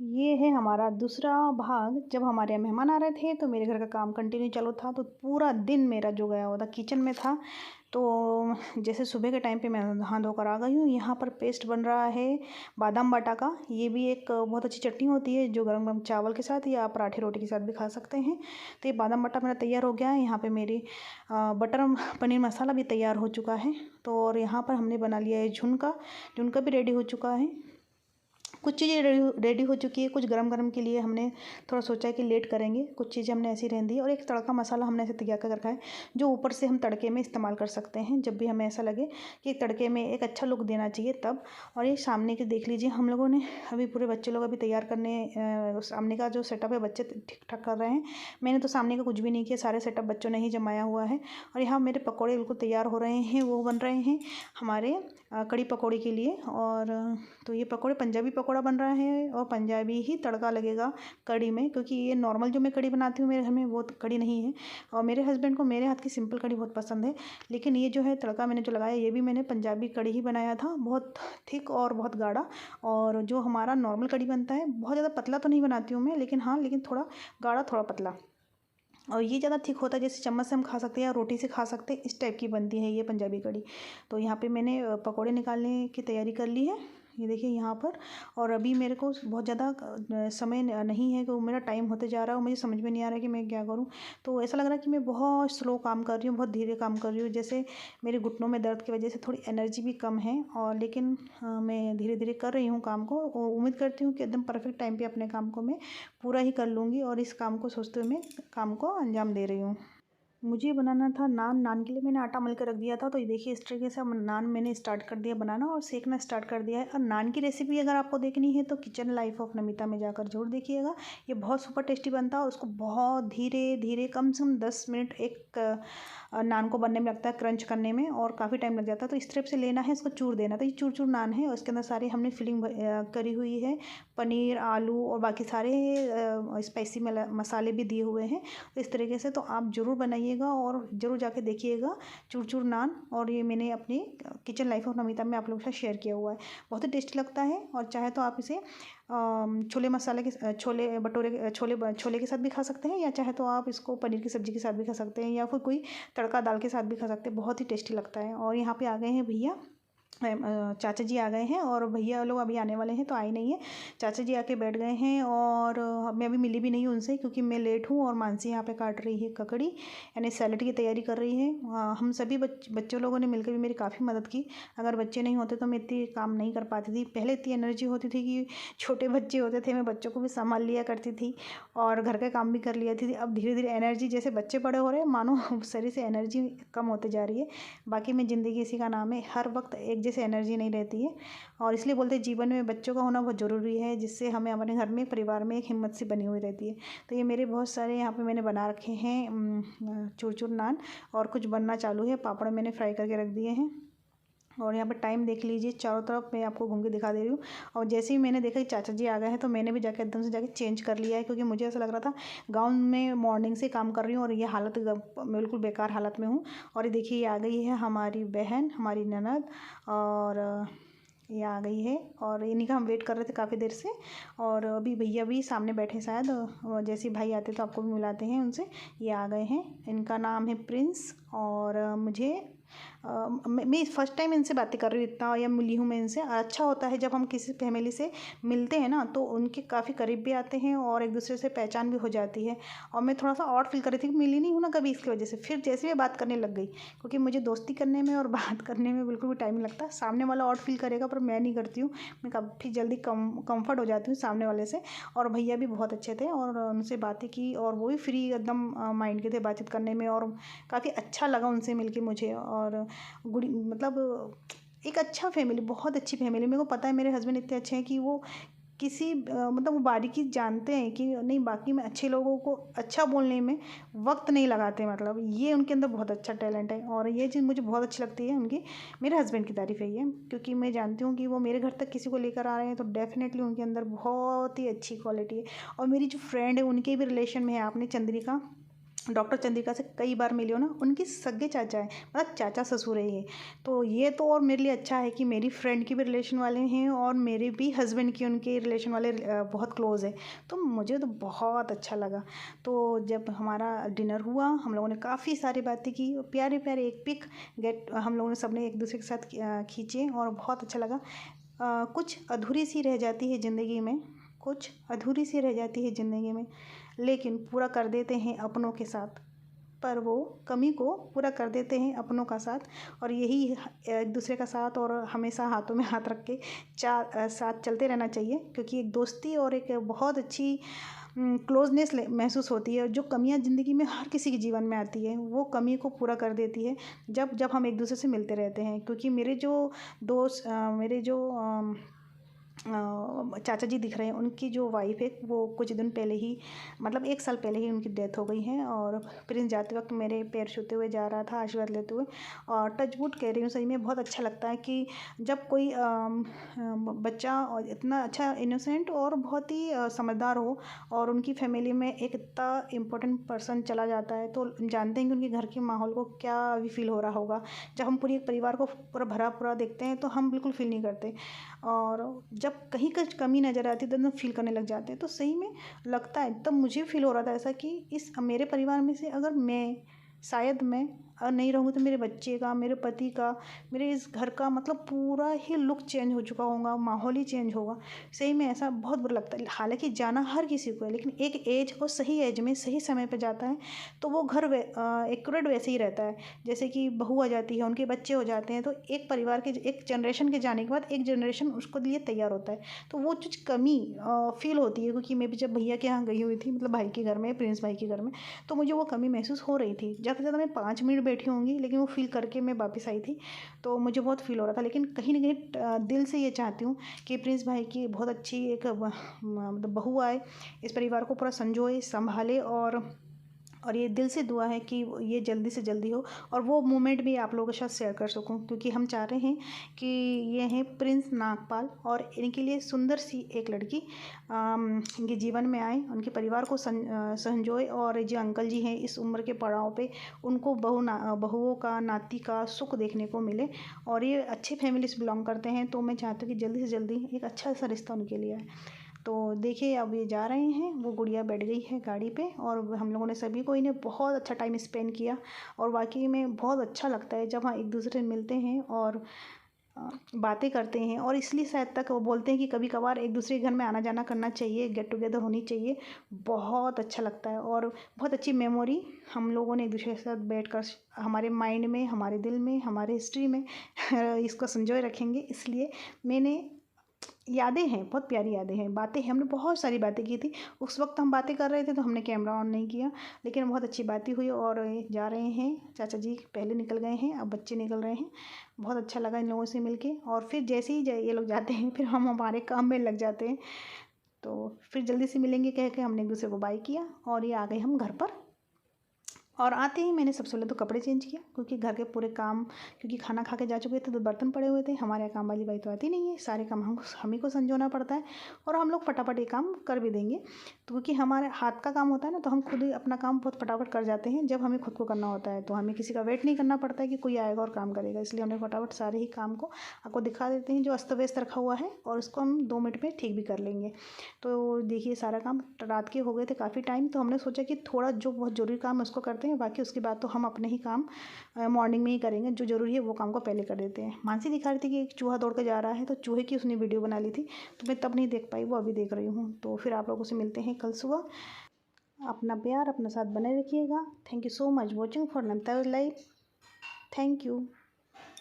ये है हमारा दूसरा भाग। जब हमारे यहाँ मेहमान आ रहे थे तो मेरे घर का काम कंटिन्यू चालू था, तो पूरा दिन मेरा जो गया हुआ था किचन में था। तो जैसे सुबह के टाइम पे मैं नहा धोकर आ गई हूँ। यहाँ पर पेस्ट बन रहा है बादाम बाटा का। ये भी एक बहुत अच्छी चटनी होती है जो गरम गरम चावल के साथ या पराठे रोटी के साथ भी खा सकते हैं। तो ये बादाम बाटा मेरा तैयार हो गया है। यहाँ पे मेरी बटर पनीर मसाला भी तैयार हो चुका है। तो और यहाँ पर हमने बना लिया है झुनका। झुनका भी रेडी हो चुका है। कुछ चीज़ें रेडी हो चुकी है। कुछ गरम-गरम के लिए हमने थोड़ा सोचा है कि लेट करेंगे। कुछ चीज़ें हमने ऐसी रहने दी और एक तड़का मसाला हमने ऐसे तैयार कर रखा है, जो ऊपर से हम तड़के में इस्तेमाल कर सकते हैं जब भी हमें ऐसा लगे कि तड़के में एक अच्छा लुक देना चाहिए तब। और ये सामने के देख लीजिए, हम लोगों ने अभी पूरे बच्चे लोग अभी तैयार करने सामने का जो सेटअप है बच्चे ठीक-ठाक कर रहे हैं। मैंने तो सामने का कुछ भी नहीं किया, सारे सेटअप बच्चों ने ही जमाया हुआ है। और यहाँ मेरे पकौड़े बिल्कुल तैयार हो रहे हैं, वो बन रहे हैं हमारे कड़ी पकौड़े के लिए। और तो ये पकौड़े पंजाबी पकौड़ा बन रहा है और पंजाबी ही तड़का लगेगा कड़ी में, क्योंकि ये नॉर्मल जो मैं कड़ी बनाती हूँ मेरे घर में वो कड़ी नहीं है। और मेरे हस्बैंड को मेरे हाथ की सिंपल कड़ी बहुत पसंद है। लेकिन ये जो है तड़का मैंने जो लगाया ये भी मैंने पंजाबी कड़ी ही बनाया था, बहुत थिक और बहुत गाढ़ा। और जो हमारा नॉर्मल कड़ी बनता है बहुत ज़्यादा पतला तो नहीं बनाती हूँ मैं, लेकिन हाँ लेकिन थोड़ा गाढ़ा थोड़ा पतला। और ये ज़्यादा थिक होता है, जैसे चम्मच से हम खा सकते हैं या रोटी से खा सकते हैं, इस टाइप की बनती है ये पंजाबी कड़ी। तो यहाँ पे मैंने पकौड़े निकालने की तैयारी कर ली है, ये देखिए यहाँ पर। और अभी मेरे को बहुत ज़्यादा समय नहीं है, कि मेरा टाइम होते जा रहा है और मुझे समझ में नहीं आ रहा है कि मैं क्या करूँ। तो ऐसा लग रहा है कि मैं बहुत स्लो काम कर रही हूँ, बहुत धीरे काम कर रही हूँ। जैसे मेरे घुटनों में दर्द की वजह से थोड़ी एनर्जी भी कम है, और लेकिन मैं धीरे धीरे कर रही हूँ काम को। और उम्मीद करती हूँ कि एकदम परफेक्ट टाइम पे अपने काम को मैं पूरा ही कर लूँगी, और इस काम को सोचते हुए मैं काम को अंजाम दे रही हूँ। मुझे बनाना था नान। नान के लिए मैंने आटा मल के रख दिया था। तो ये देखिए इस तरीके से अब नान मैंने स्टार्ट कर दिया बनाना और सेकना स्टार्ट कर दिया है। और नान की रेसिपी अगर आपको देखनी है तो किचन लाइफ ऑफ नमिता में जाकर जरूर देखिएगा। ये बहुत सुपर टेस्टी बनता है, और उसको बहुत धीरे धीरे कम से कम 10 मिनट एक नान को बनने में लगता है, क्रंच करने में, और काफ़ी टाइम लग जाता है। तो इस तरह से लेना है, इसको चूर देना। तो ये चूर चूर नान है और इसके अंदर सारे हमने फिलिंग करी हुई है, पनीर आलू और बाकी सारे स्पाइसी मसाले भी दिए हुए हैं। तो इस तरीके से तो आप ज़रूर बनाइएगा और ज़रूर जाके देखिएगा चूर चूर नान। और ये मैंने अपनी किचन लाइफ ऑफ नमिता में आप लोगों के साथ शेयर किया हुआ है। बहुत ही टेस्टी लगता है। और चाहे तो आप इसे छोले मसाले के छोले भटूरे छोले के साथ भी खा सकते हैं, या चाहे तो आप इसको पनीर की सब्ज़ी के साथ भी खा सकते हैं, या फिर कोई तड़का दाल के साथ भी खा सकते हैं। बहुत ही टेस्टी लगता है। और यहाँ पे आ गए हैं भैया, चाचा जी आ गए हैं, और भैया लोग अभी आने वाले हैं तो आए नहीं है। चाचा जी आके बैठ गए हैं, और मैं अभी मिली भी नहीं उनसे क्योंकि मैं लेट हूँ। और मानसी यहाँ पे काट रही है ककड़ी, यानी सैलेड की तैयारी कर रही है। हम सभी बच्चों लोगों ने मिलकर भी मेरी काफ़ी मदद की। अगर बच्चे नहीं होते तो मैं इतनी काम नहीं कर पाती थी। पहले इतनी एनर्जी होती थी कि छोटे बच्चे होते थे, मैं बच्चों को भी संभाल लिया करती थी और घर का काम भी कर लिया थी। अब धीरे धीरे एनर्जी, जैसे बच्चे बड़े हो रहे हैं, मानो शरीर से एनर्जी कम होते जा रही है। बाकी में ज़िंदगी इसी का नाम है, हर वक्त एक जैसे एनर्जी नहीं रहती है। और इसलिए बोलते हैं जीवन में बच्चों का होना बहुत ज़रूरी है, जिससे हमें अपने घर में परिवार में एक हिम्मत सी बनी हुई रहती है। तो ये मेरे बहुत सारे यहाँ पे मैंने बना रखे हैं चूर चूर नान, और कुछ बनना चालू है। पापड़ मैंने फ्राई करके रख दिए हैं। और यहाँ पर टाइम देख लीजिए, चारों तरफ मैं आपको घूम के दिखा दे रही हूँ। और जैसे ही मैंने देखा कि चाचा जी आ गए हैं तो मैंने भी जाकर एकदम से जाके चेंज कर लिया है, क्योंकि मुझे ऐसा लग रहा था गाँव में मॉर्निंग से काम कर रही हूँ और ये हालत बिल्कुल बेकार हालत में हूँ। और ये देखिए ये आ गई है हमारी बहन, हमारी ननद, और ये आ गई है। और इन्हीं का हम वेट कर रहे थे काफ़ी देर से। और अभी भैया भी सामने बैठे शायद, और जैसे ही भाई आते तो आपको भी मिलाते हैं उनसे। ये आ गए हैं, इनका नाम है प्रिंस। और मुझे मैं फर्स्ट टाइम इनसे बातें कर रही हूँ इतना, या मिली हूँ मैं इनसे। अच्छा होता है जब हम किसी फैमिली से मिलते हैं ना, तो उनके काफ़ी करीब भी आते हैं और एक दूसरे से पहचान भी हो जाती है। और मैं थोड़ा सा ऑड फील कर रही थी कि मिली नहीं हूँ ना कभी, इसकी वजह से फिर जैसे मैं बात करने लग गई, क्योंकि मुझे दोस्ती करने में और बात करने में बिल्कुल भी टाइम नहीं लगता। सामने वाला ऑड फील करेगा पर मैं नहीं करती हूँ, मैं काफ़ी जल्दी कम्फर्ट हो जाती हूँ सामने वाले से। और भैया भी बहुत अच्छे थे और उनसे बातें की, और वो भी फ्री एकदम माइंड के थे बातचीत करने में। और काफ़ी अच्छा लगा उनसे मिलके मुझे। और गुड़ी मतलब एक अच्छा फैमिली, बहुत अच्छी फैमिली। मेरे को पता है मेरे हस्बैंड इतने अच्छे हैं कि वो किसी मतलब वो बारीकी जानते हैं कि नहीं, बाकी में अच्छे लोगों को अच्छा बोलने में वक्त नहीं लगाते। मतलब ये उनके अंदर बहुत अच्छा टैलेंट है, और ये चीज़ मुझे बहुत अच्छी लगती है उनकी। मेरे हस्बैंड की तारीफ़ है ये, क्योंकि मैं जानती हूँ कि वो मेरे घर तक किसी को लेकर आ रहे हैं तो डेफिनेटली उनके अंदर बहुत ही अच्छी क्वालिटी है। और मेरी जो फ्रेंड है उनके भी रिलेशन में है, आपने चंद्रिका, डॉक्टर चंद्रिका से कई बार मिली हो ना, उनकी सगे चाचा है, मतलब चाचा ससुर है ये। तो ये तो और मेरे लिए अच्छा है कि मेरी फ्रेंड की भी रिलेशन वाले हैं और मेरे भी हस्बैंड की उनके रिलेशन वाले बहुत क्लोज़ है। तो मुझे तो बहुत अच्छा लगा। तो जब हमारा डिनर हुआ, हम लोगों ने काफ़ी सारी बातें की, प्यारे प्यारे एक पिक हम लोगों ने सबने एक दूसरे के साथ खींचे और बहुत अच्छा लगा। कुछ अधूरी सी रह जाती है ज़िंदगी में, कुछ अधूरी सी रह जाती है ज़िंदगी में, लेकिन पूरा कर देते हैं अपनों के साथ। पर वो कमी को पूरा कर देते हैं अपनों का साथ। और यही एक दूसरे का साथ और हमेशा हाथों में हाथ रख के साथ चलते रहना चाहिए, क्योंकि एक दोस्ती और एक बहुत अच्छी क्लोजनेस महसूस होती है। जो कमियां ज़िंदगी में हर किसी के जीवन में आती है, वो कमी को पूरा कर देती है जब जब हम एक दूसरे से मिलते रहते हैं। क्योंकि मेरे जो दोस्त मेरे जो चाचा जी दिख रहे हैं, उनकी जो वाइफ है वो कुछ दिन पहले ही, मतलब 1 साल पहले ही उनकी डेथ हो गई है। और प्रिंस जाते वक्त मेरे पैर छूते हुए जा रहा था, आशीर्वाद लेते हुए। और टचवुड कह रही हूँ, सही में बहुत अच्छा लगता है कि जब कोई बच्चा और इतना अच्छा इनोसेंट और बहुत ही समझदार हो और उनकी फैमिली में एक इतना इम्पोर्टेंट पर्सन चला जाता है, तो जानते हैं कि उनके घर के माहौल को क्या भी फील हो रहा होगा। जब हम पूरी एक परिवार को पूरा भरा पूरा देखते हैं तो हम बिल्कुल फील नहीं करते, और जब कहीं कुछ कमी नज़र आती है तो एकदम फील करने लग जाते हैं। तो सही में लगता है, तब मुझे फील हो रहा था ऐसा कि इस मेरे परिवार में से अगर शायद मैं नहीं रहूँगी तो मेरे बच्चे का, मेरे पति का, मेरे इस घर का मतलब पूरा ही लुक चेंज हो चुका होगा, माहौल ही चेंज होगा। सही में ऐसा बहुत बुरा लगता है। हालांकि जाना हर किसी को है, लेकिन एक एज और सही एज में सही समय पर जाता है तो वो घर एक्यूरेट वैसे ही रहता है। जैसे कि बहू आ जाती है, उनके बच्चे हो जाते हैं, तो एक परिवार के एक जनरेशन के जाने के बाद एक जनरेशन उसको लिए तैयार होता है। तो वो कुछ कमी फील होती है, क्योंकि मैं भी जब भैया के यहाँ गई हुई थी, मतलब भाई के घर में, प्रिंस भाई के घर में, तो मुझे वो कमी महसूस हो रही थी। ज़्यादा से ज़्यादा मैं 5 मिनट बैठी होंगी, लेकिन वो फील करके मैं वापस आई थी। तो मुझे बहुत फील हो रहा था, लेकिन कहीं ना कहीं दिल से ये चाहती हूँ कि प्रिंस भाई की बहुत अच्छी एक मतलब बहू आए, इस परिवार को पूरा संजोए, संभाले। और ये दिल से दुआ है कि ये जल्दी से जल्दी हो और वो मोमेंट भी आप लोगों के साथ शेयर कर सकूं, क्योंकि हम चाह रहे हैं कि ये हैं प्रिंस नागपाल और इनके लिए सुंदर सी एक लड़की इनके जीवन में आए, उनके परिवार को संजोए। और जो अंकल जी हैं इस उम्र के पड़ाव पे, उनको बहुओं का, नाती का सुख देखने को मिले। और ये अच्छी फैमिली से बिलोंग करते हैं, तो मैं चाहती हूँ कि जल्दी से जल्दी एक अच्छा सा रिश्ता उनके लिए आए। तो देखिए, अब ये जा रहे हैं, वो गुड़िया बैठ गई है गाड़ी पे, और हम लोगों ने सभी को इन्हें बहुत अच्छा टाइम स्पेंड किया। और वाकई में बहुत अच्छा लगता है जब हाँ एक दूसरे से मिलते हैं और बातें करते हैं। और इसलिए शायद तक वो बोलते हैं कि कभी कभार एक दूसरे के घर में आना जाना करना चाहिए, गेट टुगेदर होनी चाहिए। बहुत अच्छा लगता है और बहुत अच्छी मेमोरी हम लोगों ने एक दूसरे के साथ बैठकर हमारे माइंड में, हमारे दिल में, हमारे हिस्ट्री में इसको संजोए रखेंगे। इसलिए मैंने यादें हैं, बहुत प्यारी यादें हैं, बातें हैं, हमने बहुत सारी बातें की थी। उस वक्त हम बातें कर रहे थे तो हमने कैमरा ऑन नहीं किया, लेकिन बहुत अच्छी बातें हुई। और जा रहे हैं, चाचा जी पहले निकल गए हैं, अब बच्चे निकल रहे हैं। बहुत अच्छा लगा इन लोगों से मिलके। और फिर जैसे ही ये लोग जाते हैं, फिर हम हमारे काम में लग जाते हैं। तो फिर जल्दी से मिलेंगे कह के हमने एक दूसरे को बाय किया और ये आ गए हम घर पर। और आते ही मैंने सबसे पहले तो कपड़े चेंज किया, क्योंकि घर के पूरे काम, क्योंकि खाना खा के जा चुके थे तो बर्तन पड़े हुए थे। हमारे यहाँ काम वाली बाई तो आती नहीं है, सारे काम हम ही को संजोना पड़ता है। और हम लोग फटाफट ये काम कर भी देंगे, तो क्योंकि हमारे हाथ का काम होता है ना, तो हम खुद ही अपना काम बहुत फटाफट कर जाते हैं। जब हमें खुद को करना होता है तो हमें किसी का वेट नहीं करना पड़ता है कि कोई आएगा और काम करेगा। इसलिए हमने फटाफट सारे ही काम को आपको दिखा देते हैं जो अस्त व्यस्त रखा हुआ है, और उसको हम 2 मिनट में ठीक भी कर लेंगे। तो देखिए, सारा काम रात के हो गए थे काफ़ी टाइम, तो हमने सोचा कि थोड़ा जो बहुत ज़रूरी काम है उसको करते हैं, बाकी उसके बाद तो हम अपने ही काम मॉर्निंग में ही करेंगे। जो ज़रूरी है वो काम को पहले कर देते हैं। मानसी दिखा रही थी कि एक चूहा दौड़ के जा रहा है, तो चूहे की उसने वीडियो बना ली थी, तो मैं तब नहीं देख पाई, वो अभी देख रही हूँ। तो फिर आप लोगों से मिलते हैं कल सुबह। अपना प्यार अपने साथ बने रखिएगा। Thank you so much watching for Namta life. Thank you.